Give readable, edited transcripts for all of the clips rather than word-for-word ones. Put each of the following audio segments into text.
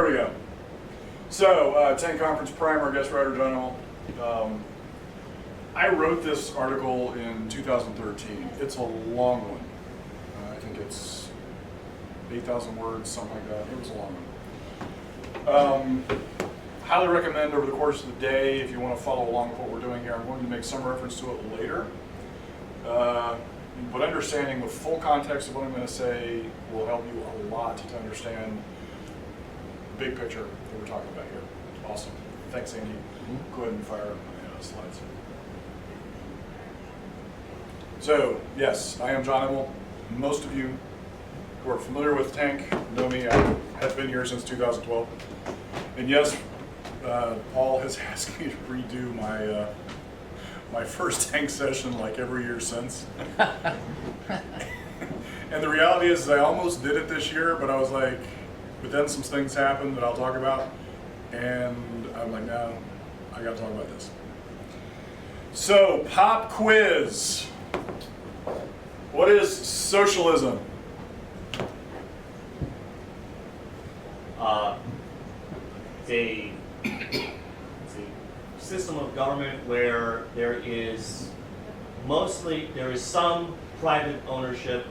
we go. So, TANC Conference Primer, Guest Writer General. I wrote this article in 2013. It's a long one. I think it's 8,000 words, something like that. It was a long one. Highly recommend over the course of the day, if you want to follow along with what we're doing here. I'm going to make some reference to it later. But understanding the full context of what I'm going to say will help you a lot to understand the big picture that we're talking about here. Awesome. Thanks, Andy. Go ahead and fire up my slides. So, yes, I am John Immel. Most of you who are familiar with TANC know me. I have been here since 2012. And yes, Paul has asked me to redo my first TANC session like every year since. And the reality is I almost did it this year, but I was like, but then some things happened that I'll talk about, and I'm like, no, I gotta talk about this. So, pop quiz. What is socialism? It's a system of government where there is some private ownership,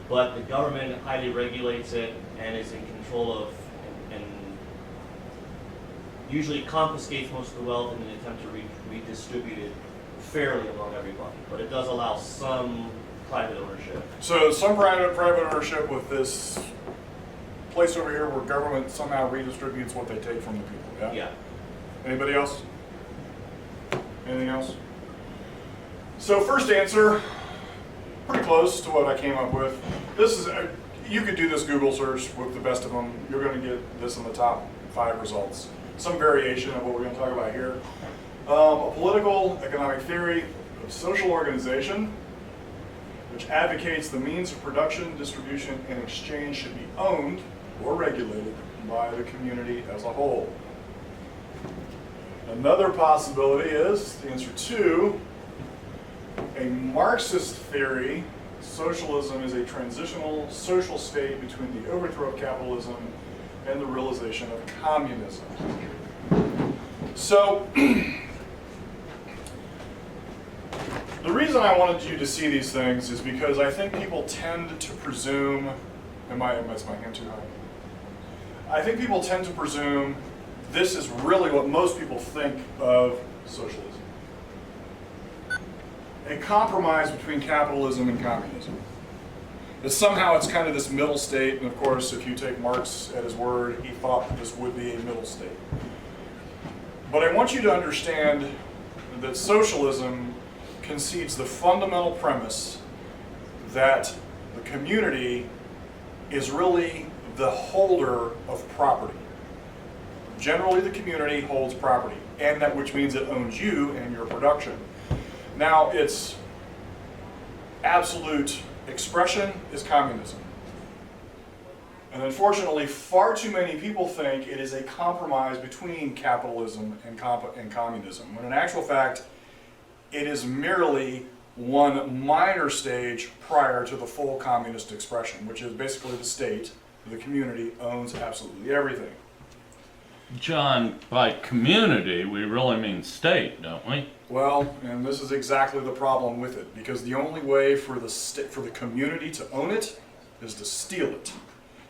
but the government highly regulates it and is in control of and usually confiscates most of the wealth in an attempt to redistribute it fairly among everybody. But it does allow some private ownership. So some private ownership with this place over here where government somehow redistributes what they take from the people, yeah? Yeah. Anybody else? Anything else? So first answer, pretty close to what I came up with. This is, you could do this Google search with the best of them. You're going to get this in the top 5 results. Some variation of what we're going to talk about here. A political economic theory of social organization, which advocates the means of production, distribution, and exchange should be owned or regulated by the community as a whole. Another possibility is, answer 2, a Marxist theory. Socialism is a transitional social state between the overthrow of capitalism and the realization of communism. So, the reason I wanted you to see these things is because I think people tend to presume, is my hand too high? I think people tend to presume this is really what most people think of socialism. A compromise between capitalism and communism. That somehow it's kind of this middle state, and of course if you take Marx at his word, he thought that this would be a middle state. But I want you to understand that socialism concedes the fundamental premise that the community is really the holder of property. Generally, the community holds property, and that which means it owns you and your production. Now, its absolute expression is communism. And unfortunately, far too many people think it is a compromise between capitalism and communism, when in actual fact, it is merely one minor stage prior to the full communist expression, which is basically the state, the community, owns absolutely everything. John, by community, we really mean state, don't we? Well, and this is exactly the problem with it, because the only way for the community to own it is to steal it.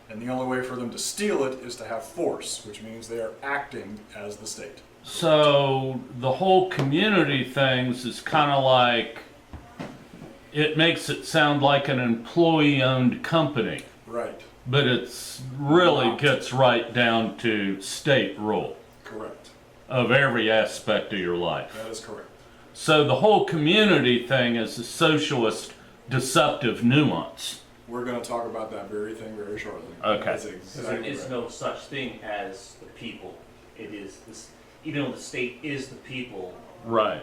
And the only way for them to steal it is to have force, which means they are acting as the state. So the whole community things is kind of like, it makes it sound like an employee-owned company. Right. But it's really gets right down to state rule. Correct. Of every aspect of your life. That is correct. So the whole community thing is a socialist deceptive nuance. We're going to talk about that very thing very shortly. Okay. That's Because exactly there is right. no such thing as the people. It is this, even though the state is the people. Right.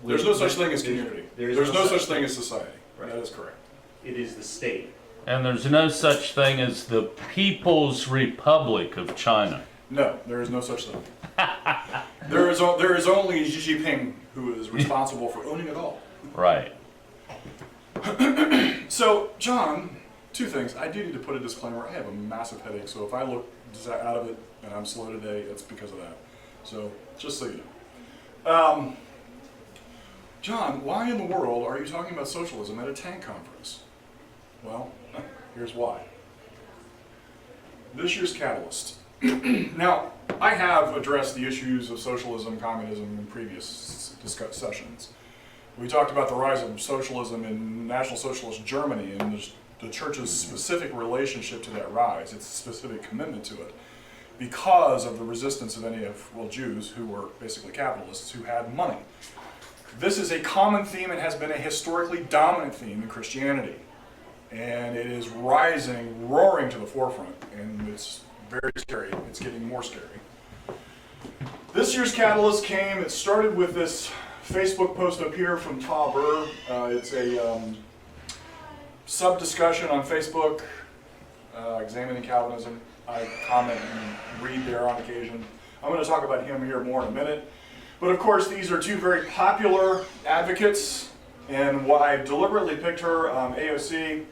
There's no such thing as community. There's no such thing as society. Right. That is correct. It is the state. And there's no such thing as the People's Republic of China. No, there is no such thing. There is only Xi Jinping who is responsible for owning it all. Right. So, John, two things. I do need to put a disclaimer. I have a massive headache, so if I look out of it and I'm slow today, it's because of that. So just so you know. John, why in the world are you talking about socialism at a TANC conference? Well, here's why. This year's catalyst. Now, I have addressed the issues of socialism, communism in previous sessions. We talked about the rise of socialism in National Socialist Germany and the church's specific relationship to that rise, its specific commitment to it, because of the resistance of any of, well, Jews who were basically capitalists who had money. This is a common theme and has been a historically dominant theme in Christianity. And it is rising, roaring to the forefront, and it's very scary. It's getting more scary. This year's catalyst came, it started with this Facebook post up here from Ta Burr. It's a sub-discussion on Facebook, examining Calvinism. I comment and read there on occasion. I'm going to talk about him here more in a minute. But of course, these are two very popular advocates, and why I deliberately picked her, AOC.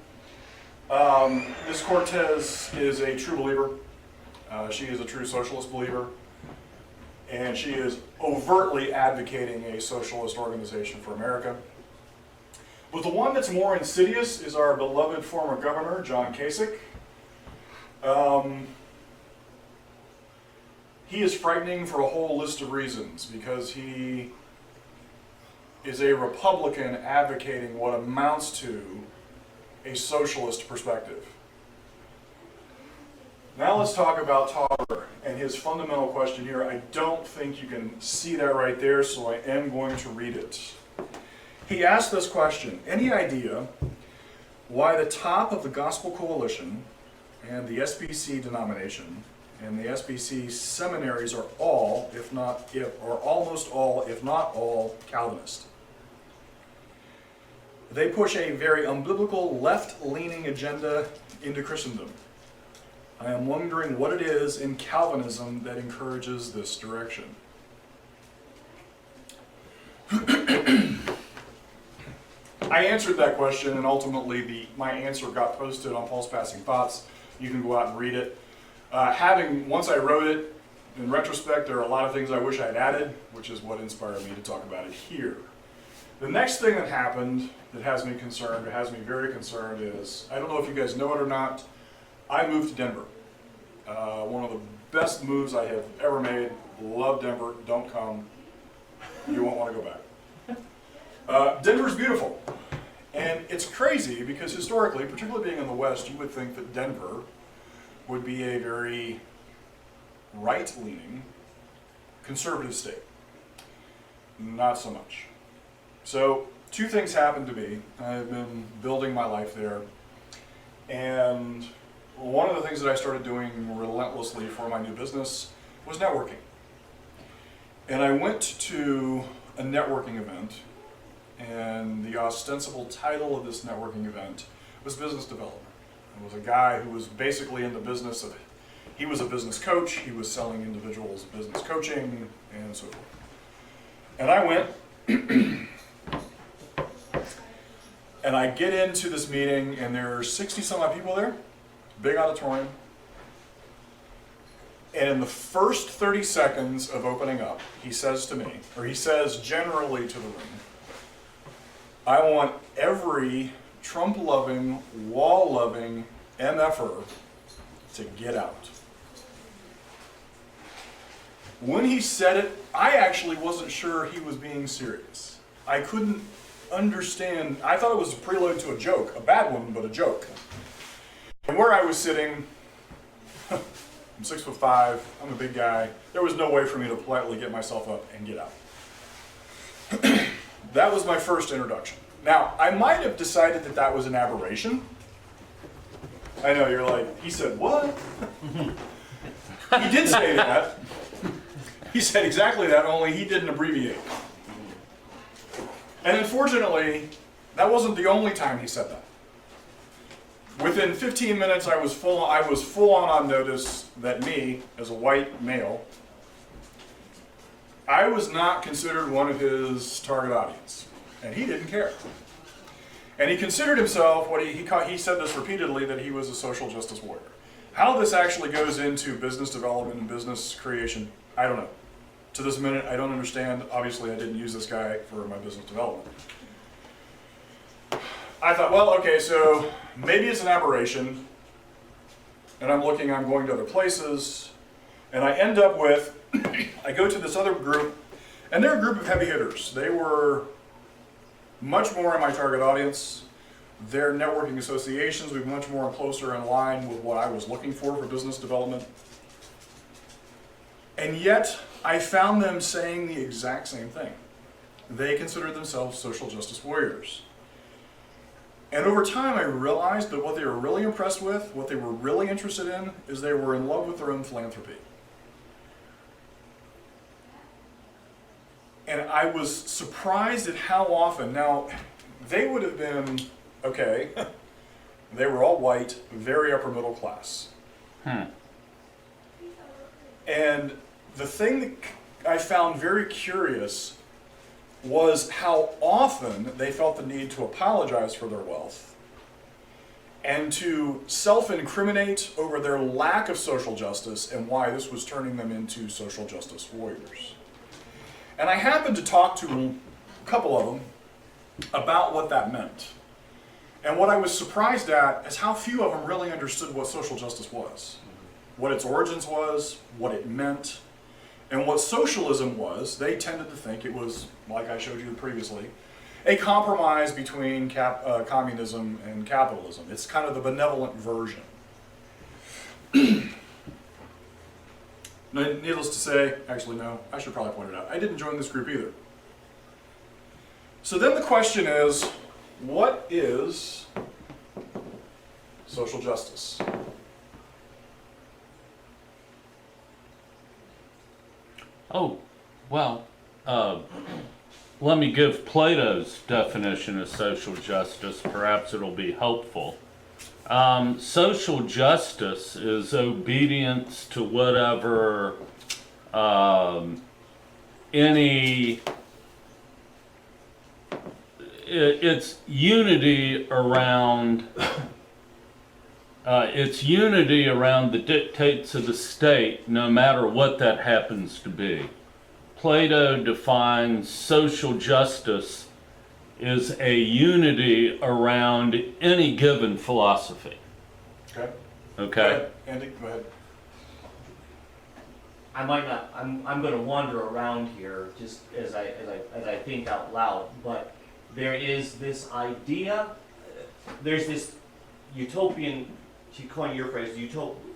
This Cortez is a true believer. She is a true socialist believer. And she is overtly advocating a socialist organization for America. But the one that's more insidious is our beloved former governor, John Kasich. He is frightening for a whole list of reasons, because he is a Republican advocating what amounts to a socialist perspective. Now let's talk about Tauber and his fundamental question here. I don't think you can see that right there, so I am going to read it. He asked this question: any idea why the top of the Gospel Coalition and the SBC denomination and the SBC seminaries are all, or almost all, if not all, Calvinist? They push a very unbiblical, left-leaning agenda into Christendom. I am wondering what it is in Calvinism that encourages this direction. I answered that question, and ultimately my answer got posted on Paul's Passing Thoughts. You can go out and read it. Once I wrote it, in retrospect, there are a lot of things I wish I had added, which is what inspired me to talk about it here. The next thing that happened that has me concerned, or has me very concerned, is, I don't know if you guys know it or not, I moved to Denver. One of the best moves I have ever made. Love Denver. Don't come. You won't want to go back. Denver's beautiful. And it's crazy because historically, particularly being in the West, you would think that Denver would be a very right-leaning, conservative state. Not so much. So, two things happened to me. I've been building my life there. And one of the things that I started doing relentlessly for my new business was networking. And I went to a networking event, and the ostensible title of this networking event was business development. It was a guy who was basically in the business of, he was a business coach, he was selling individuals business coaching, and so forth. And I went, and I get into this meeting, and there are 60 some odd people there, big auditorium. And in the first 30 seconds of opening up, he says to me, or he says generally to the room, I want every Trump-loving, wall-loving MFer to get out. When he said it, I actually wasn't sure he was being serious. I couldn't understand. I thought it was a prelude to a joke, a bad one, but a joke. And where I was sitting, I'm 6'5", I'm a big guy. There was no way for me to politely get myself up and get out. That was my first introduction. Now, I might have decided that that was an aberration. I know, you're like, he said what? He did say that. He said exactly that, only he didn't abbreviate. And unfortunately, that wasn't the only time he said that. Within 15 minutes, I was full on notice that me, as a white male, I was not considered one of his target audience, and he didn't care. And he considered himself, he said this repeatedly, that he was a social justice warrior. How this actually goes into business development and business creation, I don't know. To this minute, I don't understand. Obviously, I didn't use this guy for my business development. I thought, well, okay, so maybe it's an aberration, and I'm going to other places, and I end up with, I go to this other group, and they're a group of heavy hitters. They were much more in my target audience. Their networking associations were much more closer in line with what I was looking for business development. And yet, I found them saying the exact same thing. They considered themselves social justice warriors. And over time, I realized that what they were really impressed with, what they were really interested in, is they were in love with their own philanthropy. And I was surprised at how often, now, they would have been, okay, they were all white, very upper middle class. And the thing that I found very curious was how often they felt the need to apologize for their wealth and to self-incriminate over their lack of social justice and why this was turning them into social justice warriors. And I happened to talk to a couple of them about what that meant. And what I was surprised at is how few of them really understood what social justice was, what its origins was, what it meant. And what socialism was, they tended to think it was, like I showed you previously, a compromise between communism and capitalism. It's kind of the benevolent version. Needless to say, actually no, I should probably point it out, I didn't join this group either. So then the question is, what is social justice? Oh, well, let me give Plato's definition of social justice. Perhaps it'll be helpful. Social justice is obedience to whatever it's unity around the dictates of the state, no matter what that happens to be. Plato defines social justice as a unity around any given philosophy. Okay. Okay? Go ahead. Andy, go ahead. I'm going to wander around here just as I think out loud, but there is this idea, there's this utopian, to coin your phrase,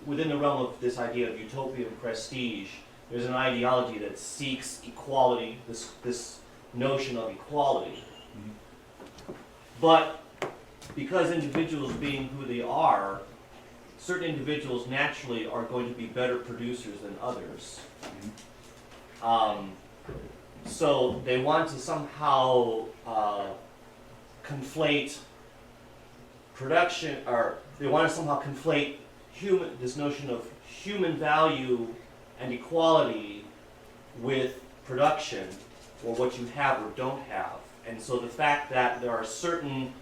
within the realm of this idea of utopian prestige, there's an ideology that seeks equality, this notion of equality. Mm-hmm. But because individuals being who they are, certain individuals naturally are going to be better producers than others. Mm-hmm. So they want to somehow conflate production, or they want to somehow conflate this notion of human value and equality with production, or what you have or don't have. And so the fact that there are certain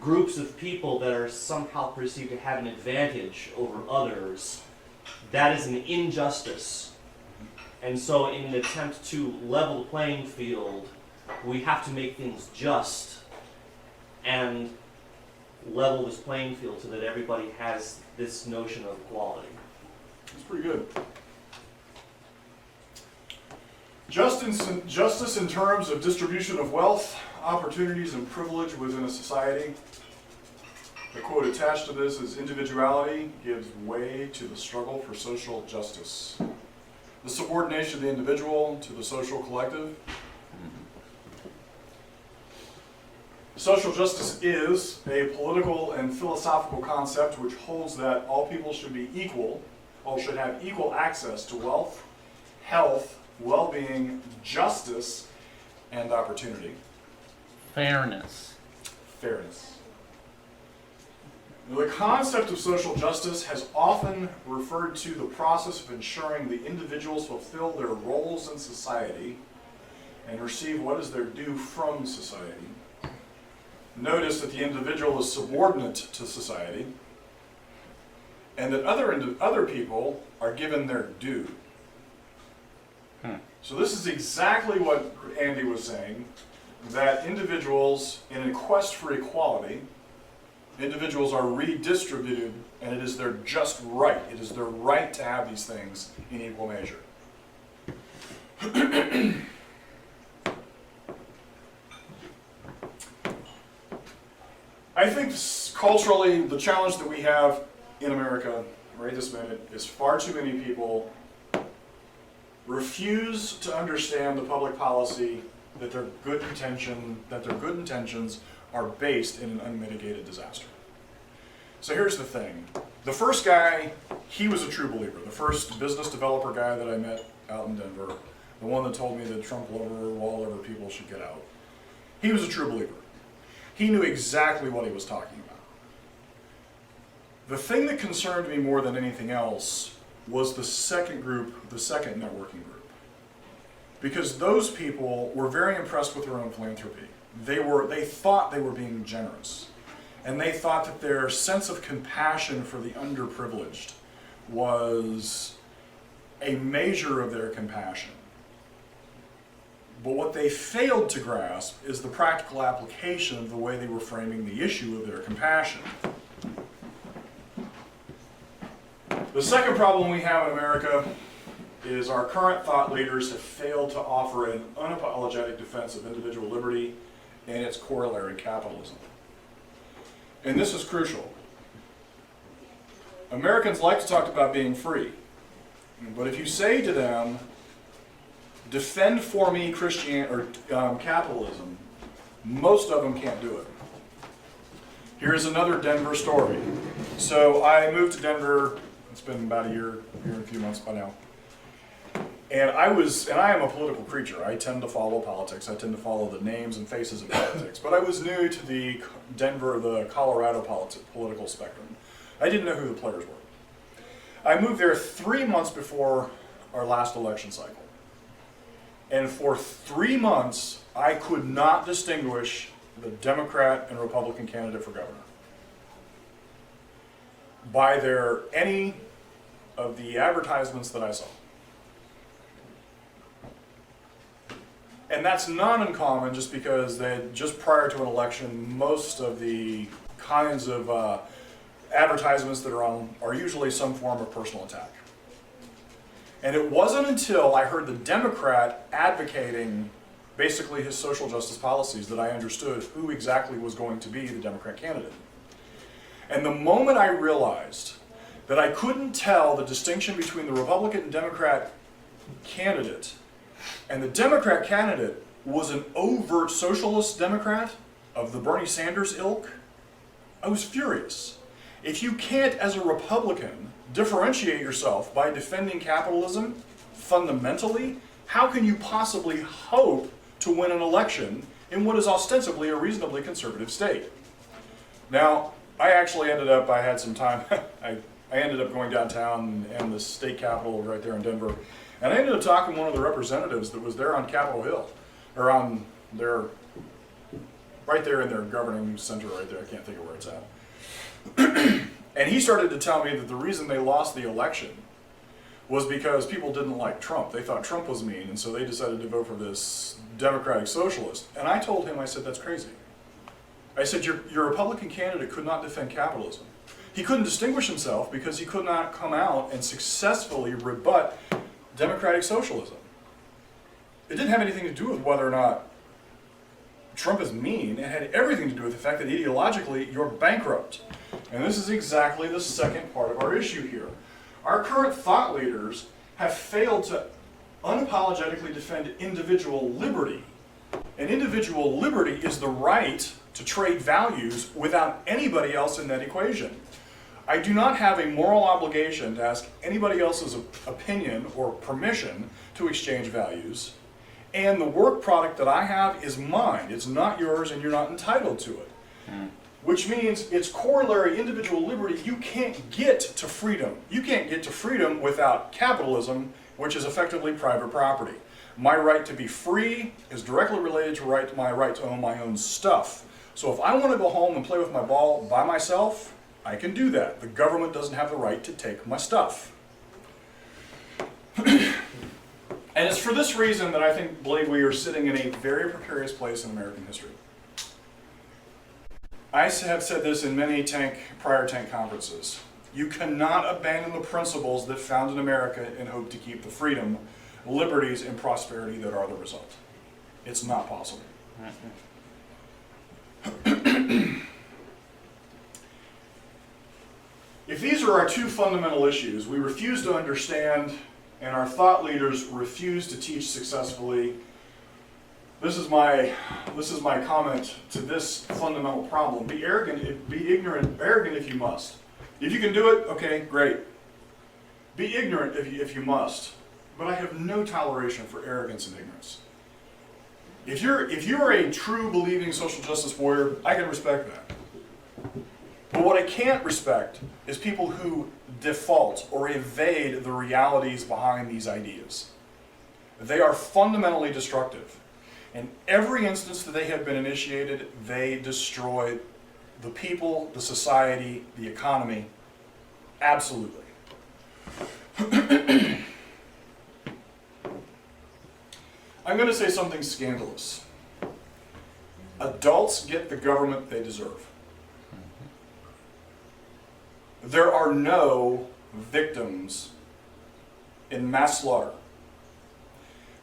groups of people that are somehow perceived to have an advantage over others, that is an injustice. And so in an attempt to level the playing field, we have to make things just and level this playing field so that everybody has this notion of equality. That's pretty good. Justice in terms of distribution of wealth, opportunities, and privilege within a society. The quote attached to this is, individuality gives way to the struggle for social justice. The subordination of the individual to the social collective. Social justice is a political and philosophical concept which holds that all people should be equal, all should have equal access to wealth, health, well-being, justice, and opportunity. Fairness. Fairness. The concept of social justice has often referred to the process of ensuring the individuals fulfill their roles in society and receive what is their due from society. notice that the individual is subordinate to society, and that other people are given their due. So this is exactly what Andy was saying, that individuals, in a quest for equality, individuals are redistributed, and it is their just right. It is their right to have these things in equal measure. I think culturally, the challenge that we have in America right this minute is far too many people refuse to understand the public policy that their good intentions are based in an unmitigated disaster. So here's the thing. The first guy, he was a true believer. The first business developer guy that I met out in Denver, the one that told me that Trump lover, wall lover people should get out. He was a true believer. He knew exactly what he was talking about. The thing that concerned me more than anything else was the second group, the second networking group. Because those people were very impressed with their own philanthropy. They thought they were being generous. And they thought that their sense of compassion for the underprivileged was a measure of their compassion. But what they failed to grasp is the practical application of the way they were framing the issue of their compassion. The second problem we have in America is our current thought leaders have failed to offer an unapologetic defense of individual liberty and its corollary, capitalism. And this is crucial. Americans like to talk about being free, but if you say to them, defend for me capitalism, most of them can't do it. Here's another Denver story. So I moved to Denver, it's been about a year and a few months by now. And I am a political creature. I tend to follow politics. I tend to follow the names and faces of politics. But I was new to the Colorado political spectrum. I didn't know who the players were. I moved there 3 months before our last election cycle. And for 3 months, I could not distinguish the Democrat and Republican candidate for governor by any of the advertisements that I saw. And that's not uncommon just because just prior to an election, most of the kinds of advertisements that are on are usually some form of personal attack. And it wasn't until I heard the Democrat advocating basically his social justice policies that I understood who exactly was going to be the Democrat candidate. And the moment I realized that I couldn't tell the distinction between the Republican and Democrat candidate, and the Democrat candidate was an overt socialist Democrat of the Bernie Sanders ilk, I was furious. If you can't, as a Republican, differentiate yourself by defending capitalism fundamentally, how can you possibly hope to win an election in what is ostensibly a reasonably conservative state? Now, I had some time, I ended up going downtown and the state capitol right there in Denver, and I ended up talking to one of the representatives that was there on Capitol Hill, or on right there in their governing center right there, I can't think of where it's at. And he started to tell me that the reason they lost the election was because people didn't like Trump. They thought Trump was mean, and so they decided to vote for this Democratic socialist. And I told him, I said, that's crazy. I said, your Republican candidate could not defend capitalism. He couldn't distinguish himself because he could not come out and successfully rebut democratic socialism. It didn't have anything to do with whether or not Trump is mean. It had everything to do with the fact that ideologically you're bankrupt. And this is exactly the second part of our issue here. Our current thought leaders have failed to unapologetically defend individual liberty. And individual liberty is the right to trade values without anybody else in that equation. I do not have a moral obligation to ask anybody else's opinion or permission to exchange values. And the work product that I have is mine. It's not yours, and you're not entitled to it. Which means it's corollary individual liberty. You can't get to freedom. You can't get to freedom without capitalism, which is effectively private property. My right to be free is directly related to my right to own my own stuff. So if I want to go home and play with my ball by myself, I can do that. The government doesn't have the right to take my stuff. And it's for this reason that I believe we are sitting in a very precarious place in American history. I have said this in many prior TANC conferences. You cannot abandon the principles that founded America and hope to keep the freedom, liberties, and prosperity that are the result. It's not possible. If these are our two fundamental issues, we refuse to understand and our thought leaders refuse to teach successfully. This is my comment to this fundamental problem. Be arrogant, be ignorant, arrogant if you must. If you can do it, okay, great. Be ignorant if you must. But I have no toleration for arrogance and ignorance. If you're a true believing social justice warrior, I can respect that. But what I can't respect is people who default or evade the realities behind these ideas. They are fundamentally destructive. In every instance that they have been initiated, they destroy the people, the society, the economy. Absolutely. I'm going to say something scandalous. Adults get the government they deserve. There are no victims in mass slaughter.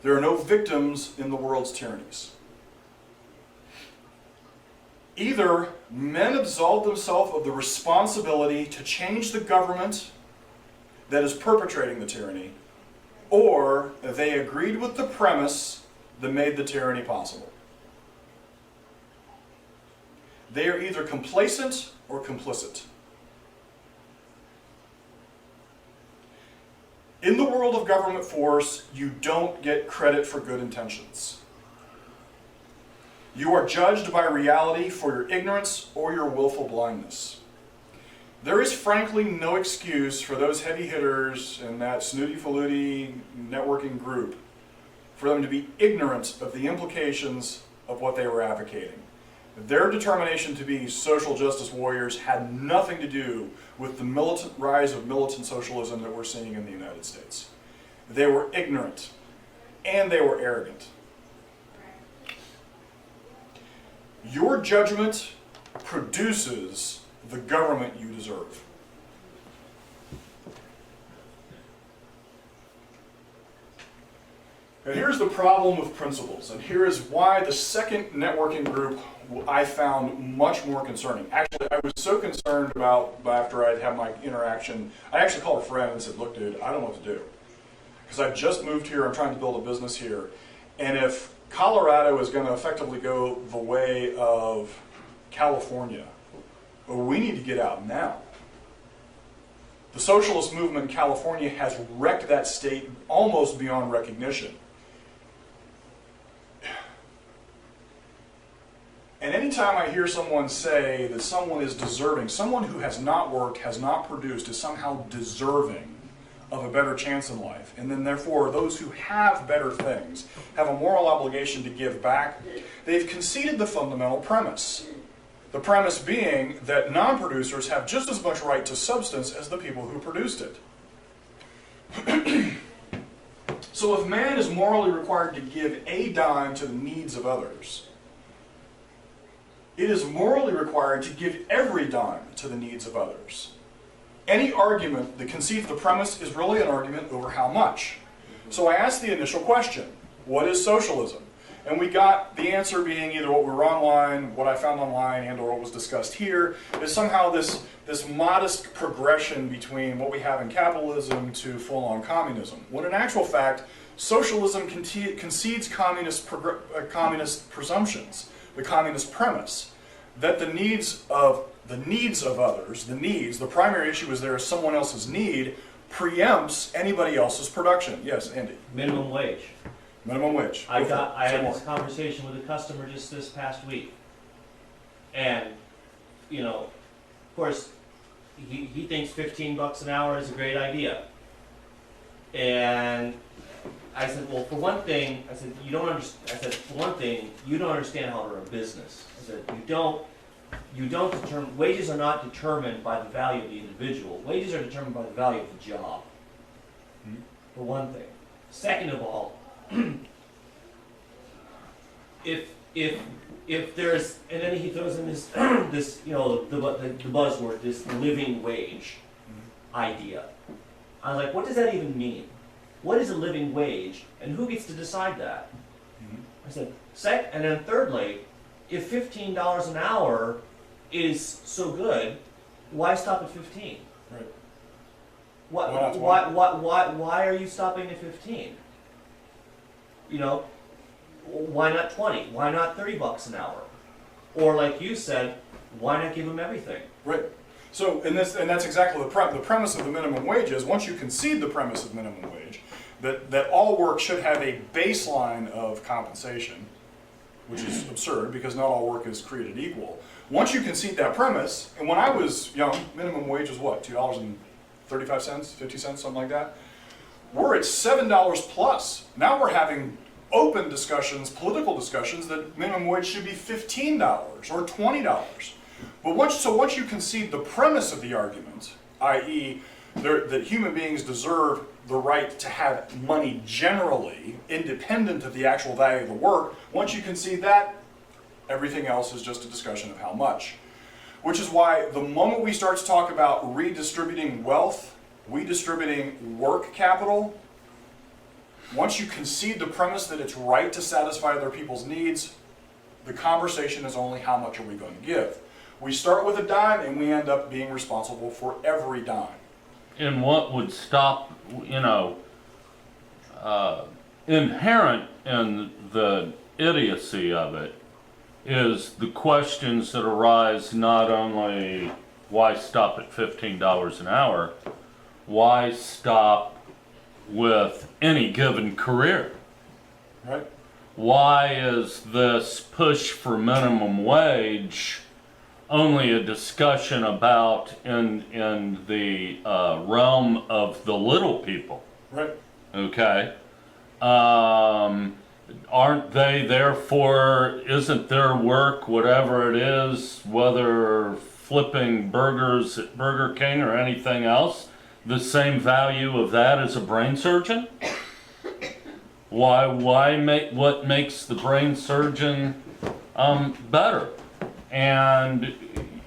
There are no victims in the world's tyrannies. Either men absolve themselves of the responsibility to change the government that is perpetrating the tyranny, or they agreed with the premise that made the tyranny possible. They are either complacent or complicit. In the world of government force, you don't get credit for good intentions. You are judged by reality for your ignorance or your willful blindness. There is frankly no excuse for those heavy hitters in that snooty-faluty networking group for them to be ignorant of the implications of what they were advocating. Their determination to be social justice warriors had nothing to do with the militant rise of militant socialism that we're seeing in the United States. They were ignorant, and they were arrogant. Your judgment produces the government you deserve. And here's the problem with principles, and here is why the second networking group I found much more concerning. Actually, I was so concerned about, after I'd had my interaction, I actually called a friend and said, look dude, I don't know what to do. Because I've just moved here, I'm trying to build a business here, and if Colorado is going to effectively go the way of California, well, we need to get out now. The socialist movement in California has wrecked that state almost beyond recognition. And anytime I hear someone say that someone is deserving, someone who has not worked, has not produced, is somehow deserving of a better chance in life, and then therefore those who have better things have a moral obligation to give back, they've conceded the fundamental premise. The premise being that non-producers have just as much right to substance as the people who produced it. So if man is morally required to give a dime to the needs of others, it is morally required to give every dime to the needs of others. Any argument that concedes the premise is really an argument over how much. So I asked the initial question, what is socialism? And we got the answer being either what we were online, what I found online, and or what was discussed here, is somehow this modest progression between what we have in capitalism to full-on communism. When in actual fact, socialism concedes communist presumptions, the communist premise, that the needs of others, the primary issue is there is someone else's need, preempts anybody else's production. Yes, Andy? Minimum wage. Minimum wage. I had this conversation with a customer just this past week. And, you know, of course, he thinks $15 an hour is a great idea. And I said, well, for one thing, I said, you don't understand, I said, for one thing, you don't understand how to run a business. I said, you don't determine, wages are not determined by the value of the individual. Wages are determined by the value of the job, for one thing. Second of all, if there's, and then he throws in this, this, you know, the buzzword, this living wage idea. I was like, what does that even mean? What is a living wage, and who gets to decide that? I said, and then thirdly, if $15 an hour is so good, why stop at 15? Right. Why are you stopping at 15? You know, why not 20? Why not $30 an hour? Or like you said, why not give them everything? Right. So, and that's exactly the premise of the minimum wage is, once you concede the premise of minimum wage, that all work should have a baseline of compensation, which is absurd because not all work is created equal. Once you concede that premise, and when I was young, minimum wage was what, $2.35, 50 cents, something like that? We're at $7 plus. Now we're having open discussions, political discussions, that minimum wage should be $15 or $20. But once you concede the premise of the argument, i.e., that human beings deserve the right to have money generally, independent of the actual value of the work, once you concede that, everything else is just a discussion of how much. Which is why the moment we start to talk about redistributing wealth, redistributing work capital, once you concede the premise that it's right to satisfy other people's needs, the conversation is only how much are we going to give. We start with a dime and we end up being responsible for every dime. And what would stop, inherent in the idiocy of it is the questions that arise not only why stop at $15 an hour, why stop with any given career? Right? Why is this push for minimum wage only a discussion about in the realm of the little people? Right. Okay. Aren't they therefore, isn't their work, whatever it is, whether flipping burgers at Burger King or anything else, the same value of that as a brain surgeon? What makes the brain surgeon better? And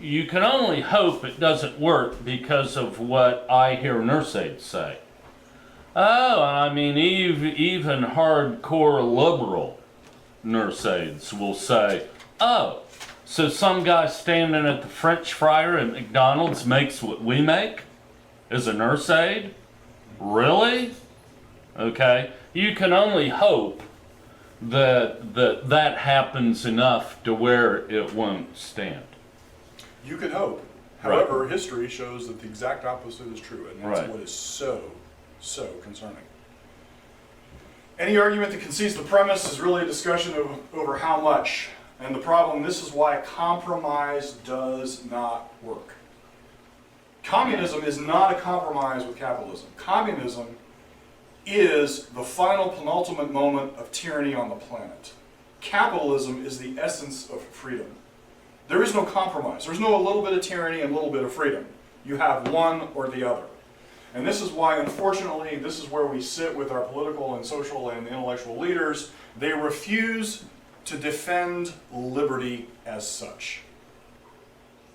you can only hope it doesn't work because of what I hear nurse aides say. Oh, I mean, even hardcore liberal nurse aides will say, oh, so some guy standing at the French fryer at McDonald's makes what we make as a nurse aide? Really? Okay. You can only hope that happens enough to where it won't stand. You can hope. However, history shows that the exact opposite is true, and that's what is so concerning. Any argument that concedes the premise is really a discussion over how much. And the problem, this is why compromise does not work. Communism is not a compromise with capitalism. Communism is the final penultimate moment of tyranny on the planet. Capitalism is the essence of freedom. There is no compromise. There's no a little bit of tyranny and a little bit of freedom. You have one or the other. And this is why, unfortunately, this is where we sit with our political and social and intellectual leaders. They refuse to defend liberty as such.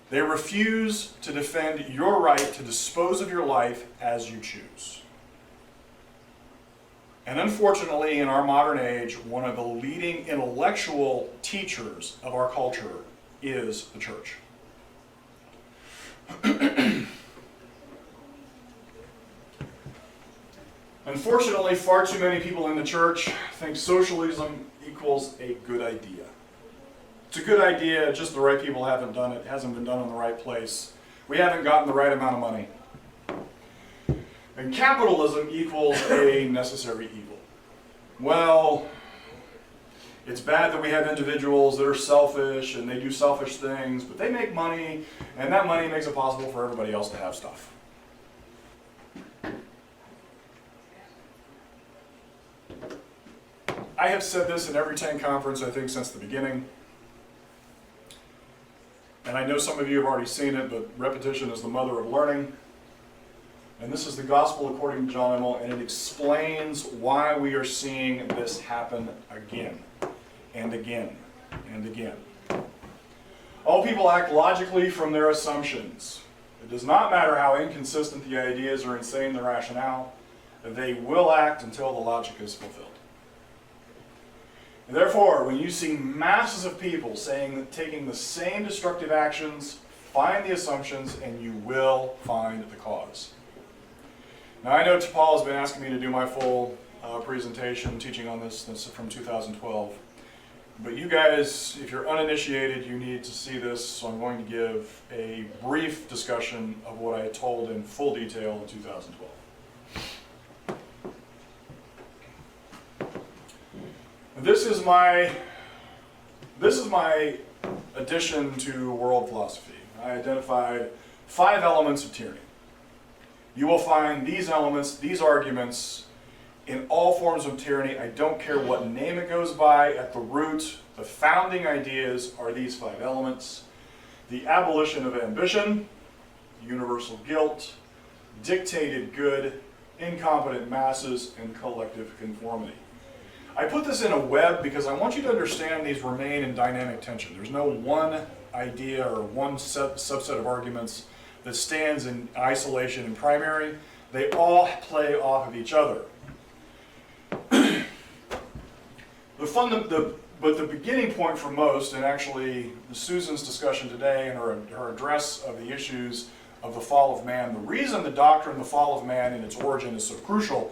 They refuse to defend your right to dispose of your life as you choose. And unfortunately, in our modern age, one of the leading intellectual teachers of our culture is the church. Unfortunately, far too many people in the church think socialism equals a good idea. It's a good idea, just the right people haven't done it. It hasn't been done in the right place. We haven't gotten the right amount of money. And capitalism equals a necessary evil. Well, it's bad that we have individuals that are selfish and they do selfish things, but they make money, and that money makes it possible for everybody else to have stuff. I have said this in every TANC conference, I think, since the beginning. And I know some of you have already seen it, but repetition is the mother of learning. And this is the Gospel according to John Immel, and it explains why we are seeing this happen again and again and again. All people act logically from their assumptions. It does not matter how inconsistent the ideas or insane the rationale, they will act until the logic is fulfilled. And therefore, when you see masses of people saying that taking the same destructive actions, find the assumptions, and you will find the cause. Now, I know Paul has been asking me to do my full presentation teaching on this from 2012. But you guys, if you're uninitiated, you need to see this, so I'm going to give a brief discussion of what I told in full detail in 2012. This is my addition to world philosophy. I identified 5 elements of tyranny. You will find these elements, these arguments, in all forms of tyranny. I don't care what name it goes by. At the root, the founding ideas are these 5 elements: the abolition of ambition, universal guilt, dictated good, incompetent masses, and collective conformity. I put this in a web because I want you to understand these remain in dynamic tension. There's no one idea or one subset of arguments that stands in isolation and primary. They all play off of each other. But the beginning point for most, and actually Susan's discussion today and her address of the issues of the fall of man, the reason the doctrine of the fall of man in its origin is so crucial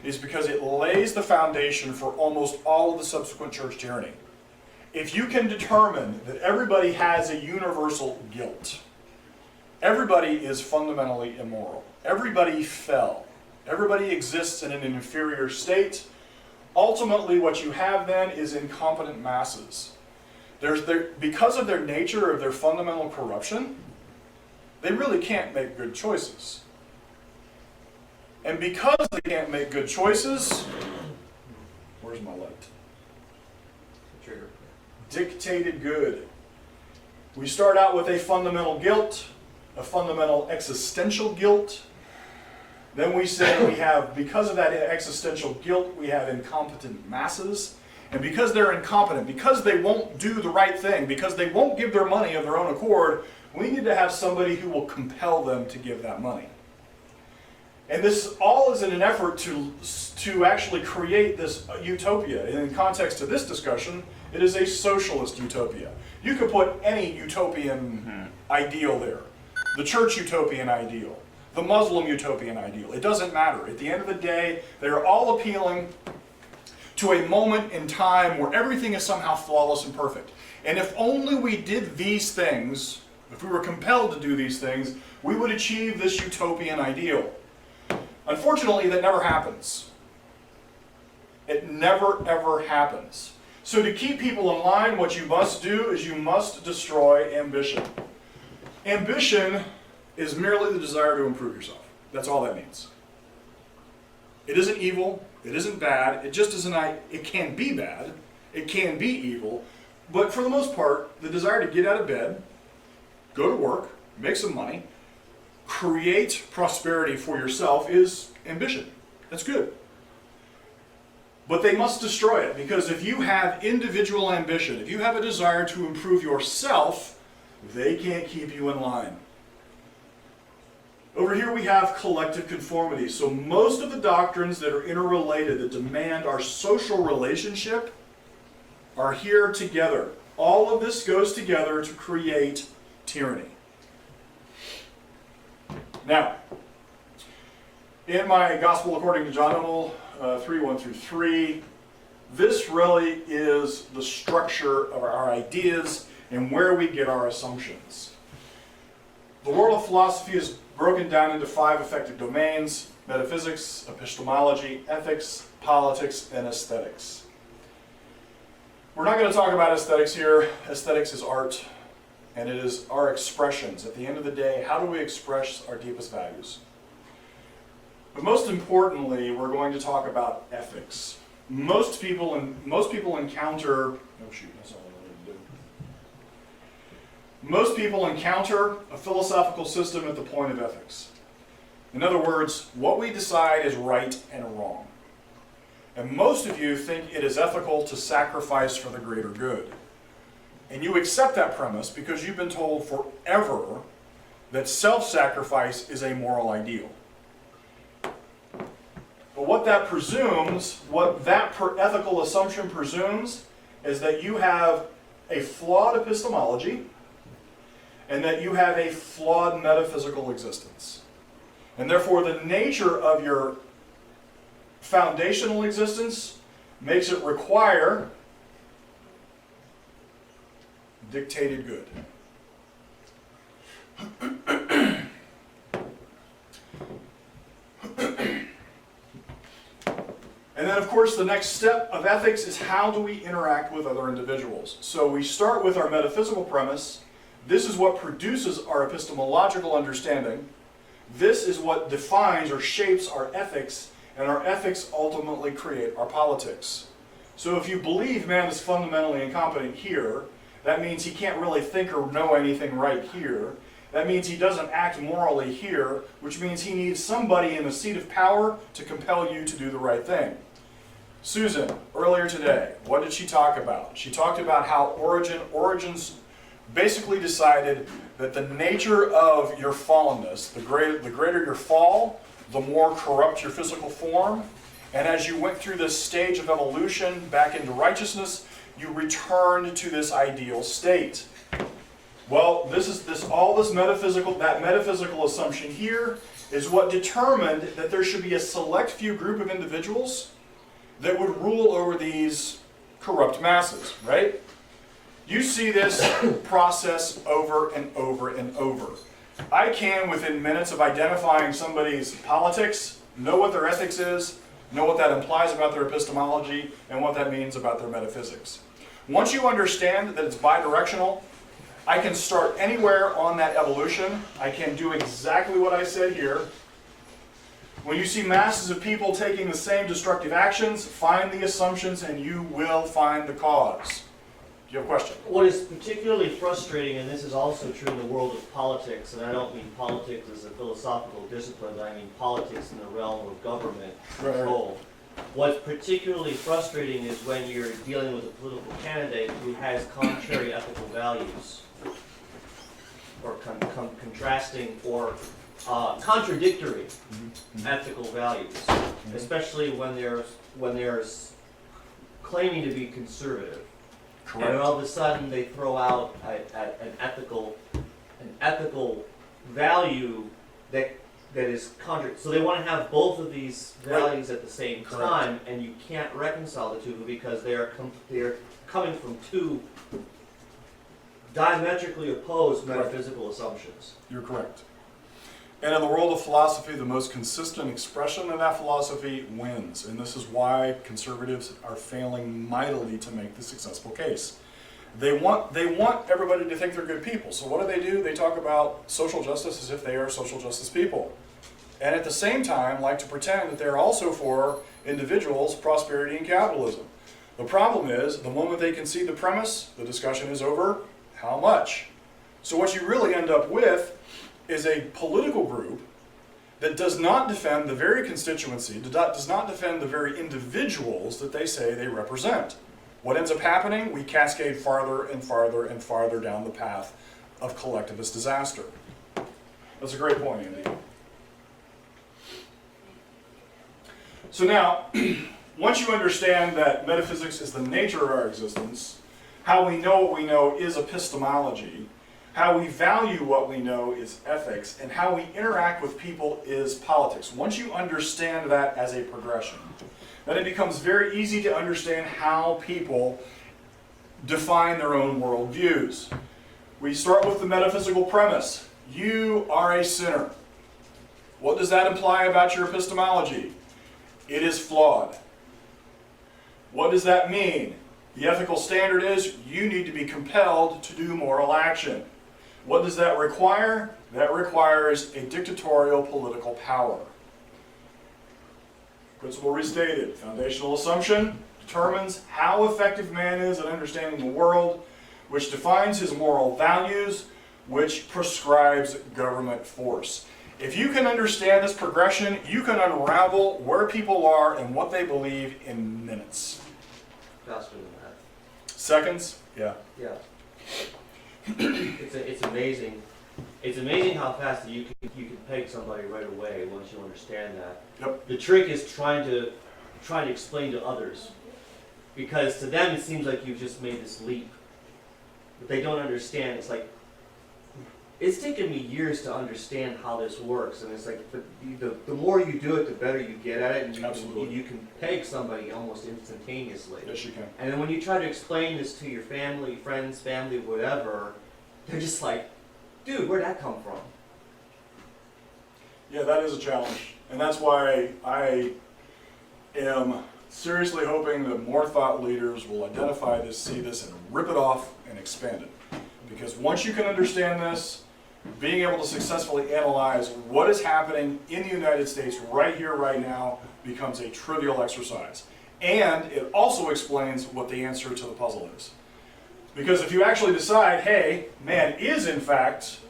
is because it lays the foundation for almost all of the subsequent church tyranny. If you can determine that everybody has a universal guilt, everybody is fundamentally immoral, everybody fell, everybody exists in an inferior state, ultimately what you have then is incompetent masses. Because of their nature, of their fundamental corruption, they really can't make good choices. And because they can't make good choices, where's my light? Trigger. Dictated good. We start out with a fundamental guilt, a fundamental existential guilt. Then we say we have, because of that existential guilt, we have incompetent masses. And because they're incompetent, because they won't do the right thing, because they won't give their money of their own accord, we need to have somebody who will compel them to give that money. And this all is in an effort to actually create this utopia. And in context to this discussion, it is a socialist utopia. You could put any utopian ideal there. The church utopian ideal. The Muslim utopian ideal. It doesn't matter. At the end of the day, they are all appealing to a moment in time where everything is somehow flawless and perfect. And if only we did these things, if we were compelled to do these things, we would achieve this utopian ideal. Unfortunately, that never happens. It never, ever happens. So to keep people in line, what you must do is you must destroy ambition. Ambition is merely the desire to improve yourself. That's all that means. It isn't evil. It isn't bad. It just isn't. It can be bad. It can be evil. But for the most part, the desire to get out of bed, go to work, make some money, create prosperity for yourself is ambition. That's good. But they must destroy it, because if you have individual ambition, if you have a desire to improve yourself, they can't keep you in line. Over here we have collective conformity. So most of the doctrines that are interrelated, that demand our social relationship, are here together. All of this goes together to create tyranny. Now, in my Gospel according to John Immel, 3:1-3, this really is the structure of our ideas and where we get our assumptions. The world of philosophy is broken down into 5 effective domains: metaphysics, epistemology, ethics, politics, and aesthetics. We're not going to talk about aesthetics here. Aesthetics is art, and it is our expressions. At the end of the day, how do we express our deepest values? But most importantly, we're going to talk about ethics. most people encounter, oh shoot, that's all I wanted to do. Most people encounter a philosophical system at the point of ethics. In other words, what we decide is right and wrong. And most of you think it is ethical to sacrifice for the greater good. And you accept that premise because you've been told forever that self-sacrifice is a moral ideal. But what that presumes, what that ethical assumption presumes, is that you have a flawed epistemology and that you have a flawed metaphysical existence. And therefore the nature of your foundational existence makes it require dictated good. And then, of course, the next step of ethics is how do we interact with other individuals? So we start with our metaphysical premise. This is what produces our epistemological understanding. This is what defines or shapes our ethics, and our ethics ultimately create our politics. So if you believe man is fundamentally incompetent here, that means he can't really think or know anything right here. That means he doesn't act morally here, which means he needs somebody in a seat of power to compel you to do the right thing. Susan, earlier today, what did she talk about? She talked about how Origins basically decided that the nature of your fallenness, the greater your fall, the more corrupt your physical form. And as you went through this stage of evolution back into righteousness, you returned to this ideal state. Well, that metaphysical assumption here is what determined that there should be a select few group of individuals that would rule over these corrupt masses, right? You see this process over and over and over. I can, within minutes of identifying somebody's politics, know what their ethics is, know what that implies about their epistemology, and what that means about their metaphysics. Once you understand that it's bidirectional, I can start anywhere on that evolution. I can do exactly what I said here. When you see masses of people taking the same destructive actions, find the assumptions and you will find the cause. Do you have a question? What is particularly frustrating, and this is also true in the world of politics, and I don't mean politics as a philosophical discipline, but I mean politics in the realm of government control. What's particularly frustrating is when you're dealing with a political candidate who has contrary ethical values, or contrasting or contradictory ethical values, especially when there's claiming to be conservative. Correct. And all of a sudden they throw out an ethical value that is contrary. So they want to have both of these values at the same time, and you can't reconcile the two because they're coming from two diametrically opposed metaphysical assumptions. You're correct. And in the world of philosophy, the most consistent expression of that philosophy wins. And this is why conservatives are failing mightily to make the successful case. They want everybody to think they're good people. So what do? They talk about social justice as if they are social justice people. And at the same time, like to pretend that they're also for individuals, prosperity, and capitalism. The problem is, the moment they concede the premise, the discussion is over. How much? So what you really end up with is a political group that does not defend the very constituency, does not defend the very individuals that they say they represent. What ends up happening? We cascade farther and farther and farther down the path of collectivist disaster. That's a great point, Andy. So now, once you understand that metaphysics is the nature of our existence, how we know what we know is epistemology, how we value what we know is ethics, and how we interact with people is politics. Once you understand that as a progression, then it becomes very easy to understand how people define their own worldviews. We start with the metaphysical premise. You are a sinner. What does that imply about your epistemology? It is flawed. What does that mean? The ethical standard is you need to be compelled to do moral action. What does that require? That requires a dictatorial political power. Principle restated. Foundational assumption determines how effective man is at understanding the world, which defines his moral values, which prescribes government force. If you can understand this progression, you can unravel where people are and what they believe in minutes. Faster than that. Seconds? Yeah. Yeah. It's amazing. It's amazing how fast you can peg somebody right away once you understand that. Yep. The trick is trying to explain to others, because to them it seems like you've just made this leap, but they don't understand. It's like, it's taken me years to understand how this works, and it's like the more you do it, the better you get at it, and you can peg somebody almost instantaneously. Yes, you can. And then when you try to explain this to your family, friends, family, whatever, they're just like, dude, where'd that come from? Yeah, that is a challenge. And that's why I am seriously hoping that more thought leaders will identify this, see this, and rip it off and expand it. Because once you can understand this, being able to successfully analyze what is happening in the United States right here, right now, becomes a trivial exercise. And it also explains what the answer to the puzzle is. Because if you actually decide, hey, man is in fact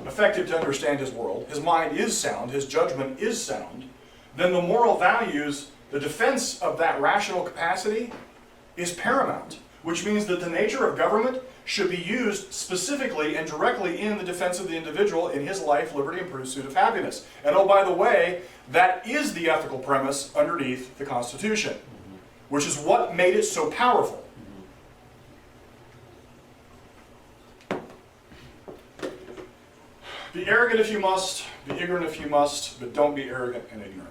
effective to understand his world, his mind is sound, his judgment is sound, then the moral values, the defense of that rational capacity is paramount, which means that the nature of government should be used specifically and directly in the defense of the individual in his life, liberty, and pursuit of happiness. And oh, by the way, that is the ethical premise underneath the Constitution, which is what made it so powerful. Be arrogant if you must, be ignorant if you must, but don't be arrogant and ignorant.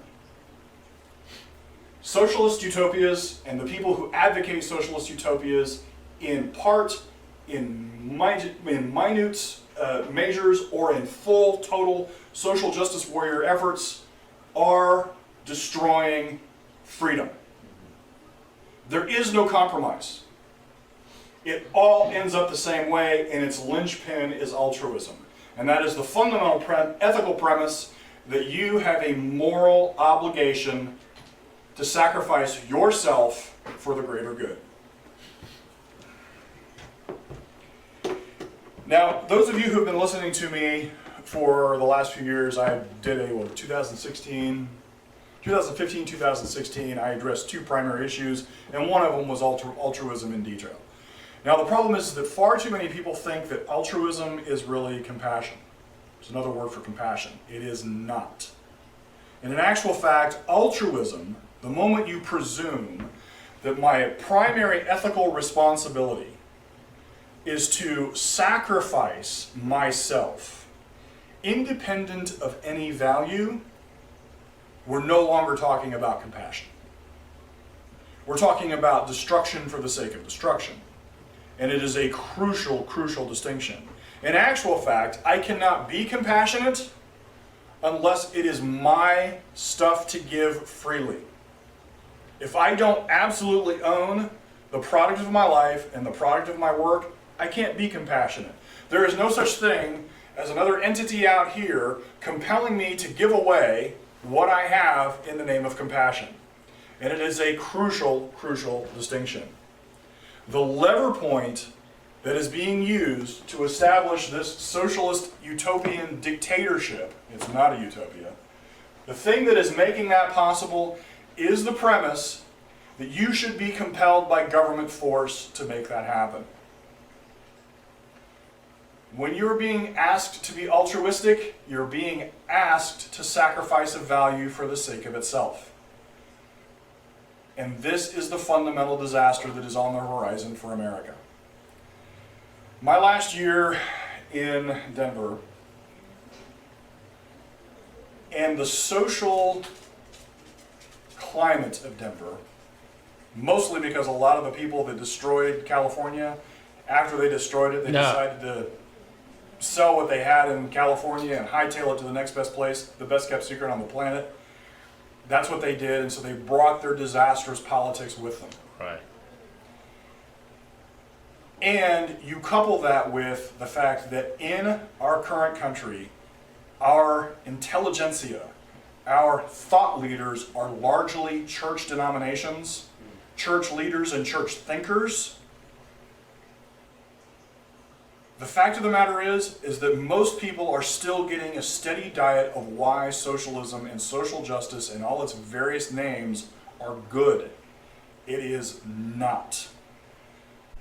Socialist utopias and the people who advocate socialist utopias in part, in minute measures, or in full, total social justice warrior efforts are destroying freedom. There is no compromise. It all ends up the same way, and its linchpin is altruism. And that is the fundamental ethical premise that you have a moral obligation to sacrifice yourself for the greater good. Now, those of you who have been listening to me for the last few years, I did a 2015, 2016, I addressed two primary issues, and one of them was altruism in detail. Now, the problem is that far too many people think that altruism is really compassion. It's another word for compassion. It is not. And in actual fact, altruism, the moment you presume that my primary ethical responsibility is to sacrifice myself, independent of any value, we're no longer talking about compassion. We're talking about destruction for the sake of destruction. And it is a crucial, crucial distinction. In actual fact, I cannot be compassionate unless it is my stuff to give freely. If I don't absolutely own the product of my life and the product of my work, I can't be compassionate. There is no such thing as another entity out here compelling me to give away what I have in the name of compassion. And it is a crucial, crucial distinction. The lever point that is being used to establish this socialist utopian dictatorship, it's not a utopia, the thing that is making that possible is the premise that you should be compelled by government force to make that happen. When you're being asked to be altruistic, you're being asked to sacrifice a value for the sake of itself. And this is the fundamental disaster that is on the horizon for America. My last year in Denver, and the social climate of Denver, mostly because a lot of the people that destroyed California, after they destroyed it, they decided to sell what they had in California and hightail it to the next best place, the best kept secret on the planet. That's what they did, and so they brought their disastrous politics with them. Right. And you couple that with the fact that in our current country, our intelligentsia our thought leaders are largely church denominations, church leaders and church thinkers, the fact of the matter is that most people are still getting a steady diet of why socialism and social justice and all its various names are good. It is not.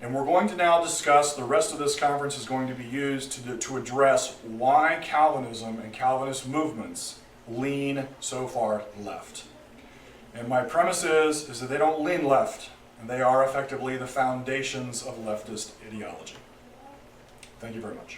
And we're going to now discuss, the rest of this conference is going to be used to address why Calvinism and Calvinist movements lean so far left. And my premise is that they don't lean left, and they are effectively the foundations of leftist ideology. Thank you very much.